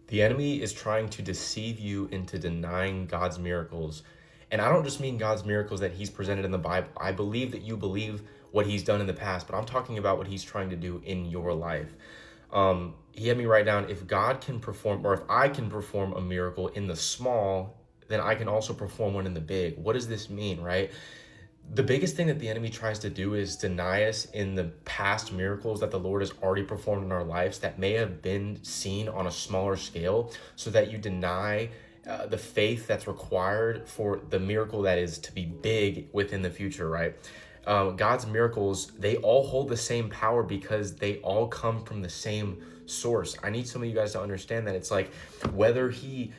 The enemy is trying to deceive you into denying God's miracles. And I don't just mean God's miracles that he's presented in the Bible. I believe that you believe what he's done in the past, but I'm talking about what he's trying to do in your life. He had me write down, if God can perform, or if I can perform a miracle in the small, then I can also perform one in the big. What does this mean, right? The biggest thing that the enemy tries to do is deny us in the past miracles that the Lord has already performed in our lives that may have been seen on a smaller scale, so that you deny the faith that's required for the miracle that is to be big within the future, right? God's miracles, they all hold the same power because they all come from the same source. I need some of you guys to understand that. It's like whether he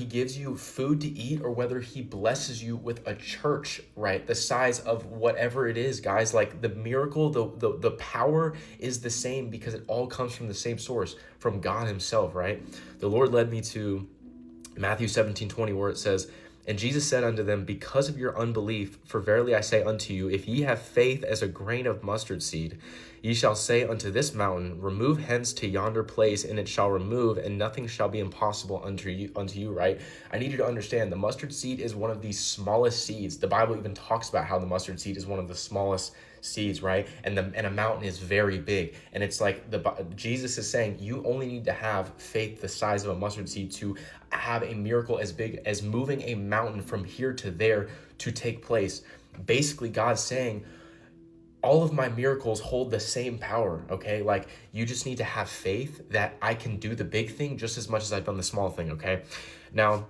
gives you food to eat or whether he blesses you with a church, right? The size of whatever it is, guys, like the miracle, the power is the same because it all comes from the same source, from God himself, right? The Lord led me to Matthew 17:20, where it says, and Jesus said unto them, because of your unbelief, for verily I say unto you, if ye have faith as a grain of mustard seed, ye shall say unto this mountain, remove hence to yonder place, and it shall remove, and nothing shall be impossible unto you, right? I need you to understand the mustard seed is one of the smallest seeds. The Bible even talks about how the mustard seed is one of the smallest seeds, right? And a mountain is very big. And it's like Jesus is saying you only need to have faith the size of a mustard seed to have a miracle as big as moving a mountain from here to there to take place. Basically, God's saying all of my miracles hold the same power, okay? Like, you just need to have faith that I can do the big thing just as much as I've done the small thing, okay? Now,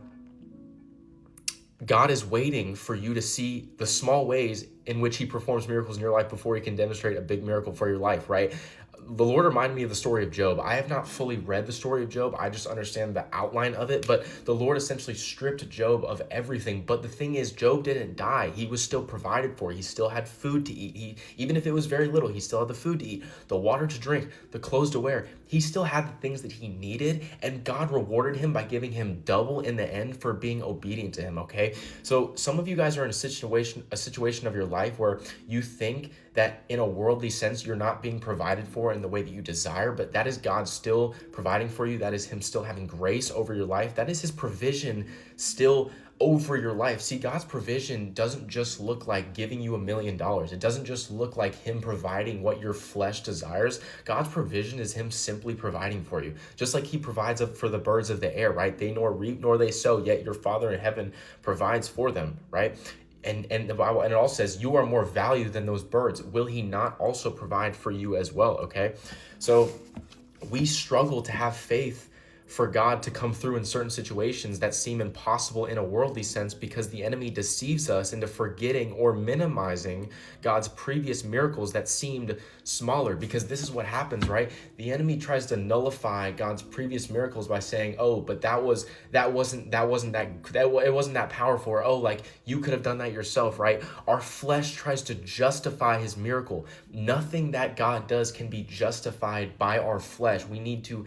God is waiting for you to see the small ways in which he performs miracles in your life before he can demonstrate a big miracle for your life, right? The Lord reminded me of the story of Job. I have not fully read the story of Job. I just understand the outline of it. But the Lord essentially stripped Job of everything. But the thing is, Job didn't die. He was still provided for. He still had food to eat. Even if it was very little, he still had the food to eat, the water to drink, the clothes to wear. He still had the things that he needed. And God rewarded him by giving him double in the end for being obedient to him, okay? So some of you guys are in a situation of your life where you think that in a worldly sense, you're not being provided for in the way that you desire, but that is God still providing for you. That is him still having grace over your life. That is his provision still over your life. See, God's provision doesn't just look like giving you $1 million. It doesn't just look like him providing what your flesh desires. God's provision is him simply providing for you. Just like he provides for the birds of the air, right? They nor reap nor they sow, yet your Father in heaven provides for them, right? And the Bible, and it all says, you are more valued than those birds. Will he not also provide for you as well? Okay. So we struggle to have faith for God to come through in certain situations that seem impossible in a worldly sense because the enemy deceives us into forgetting or minimizing God's previous miracles that seemed smaller. Because this is what happens, right? The enemy tries to nullify God's previous miracles by saying, "Oh, but it wasn't that powerful." Or, "Oh, like you could have done that yourself," right? Our flesh tries to justify his miracle. Nothing that God does can be justified by our flesh. We need to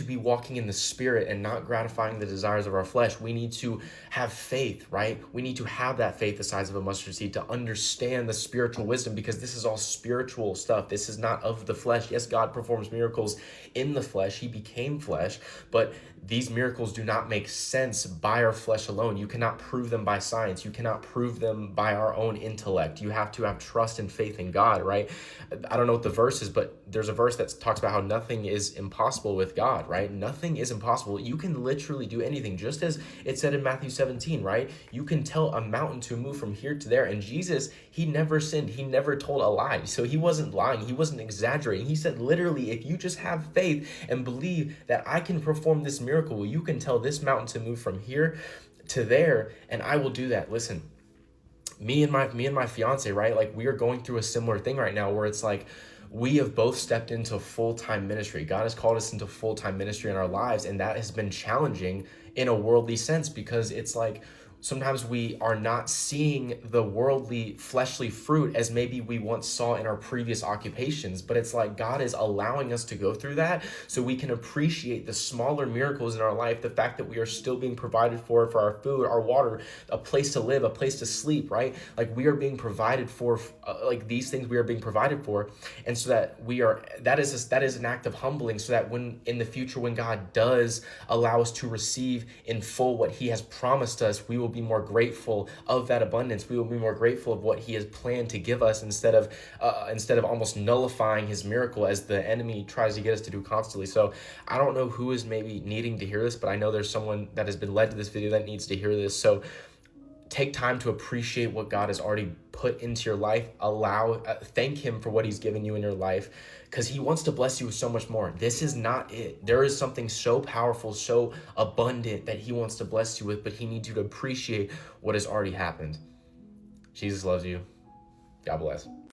be walking in the spirit and not gratifying the desires of our flesh. We need to have faith, right? We need to have that faith the size of a mustard seed to understand the spiritual wisdom, because this is all spiritual stuff. This is not of the flesh. Yes, God performs miracles in the flesh. He became flesh, but these miracles do not make sense by our flesh alone. You cannot prove them by science. You cannot prove them by our own intellect. You have to have trust and faith in God, right? I don't know what the verse is, but there's a verse that talks about how nothing is impossible with God, right? Nothing is impossible. You can literally do anything, just as it said in Matthew 17, right? You can tell a mountain to move from here to there. And Jesus, he never sinned. He never told a lie. So he wasn't lying. He wasn't exaggerating. He said, literally, if you just have faith and believe that I can perform this miracle, you can tell this mountain to move from here to there, and I will do that. Listen, me and my fiance, right? Like, we are going through a similar thing right now where it's like, we have both stepped into full-time ministry. God has called us into full-time ministry in our lives, and that has been challenging in a worldly sense, because it's like, Sometimes we are not seeing the worldly, fleshly fruit as maybe we once saw in our previous occupations, but it's like God is allowing us to go through that so we can appreciate the smaller miracles in our life, the fact that we are still being provided for our food, our water, a place to live, a place to sleep, right? Like we are being provided for, like these things we are being provided for. And so that that is an act of humbling, so that when in the future, when God does allow us to receive in full what he has promised us, we will be more grateful of that abundance. We will be more grateful of what he has planned to give us, instead of almost nullifying his miracle as the enemy tries to get us to do constantly. So I don't know who is maybe needing to hear this, but I know there's someone that has been led to this video that needs to hear this. So take time to appreciate what God has already put into your life. Thank him for what he's given you in your life, because he wants to bless you with so much more. This is not it. There is something so powerful, so abundant that he wants to bless you with, but he needs you to appreciate what has already happened. Jesus loves you. God bless.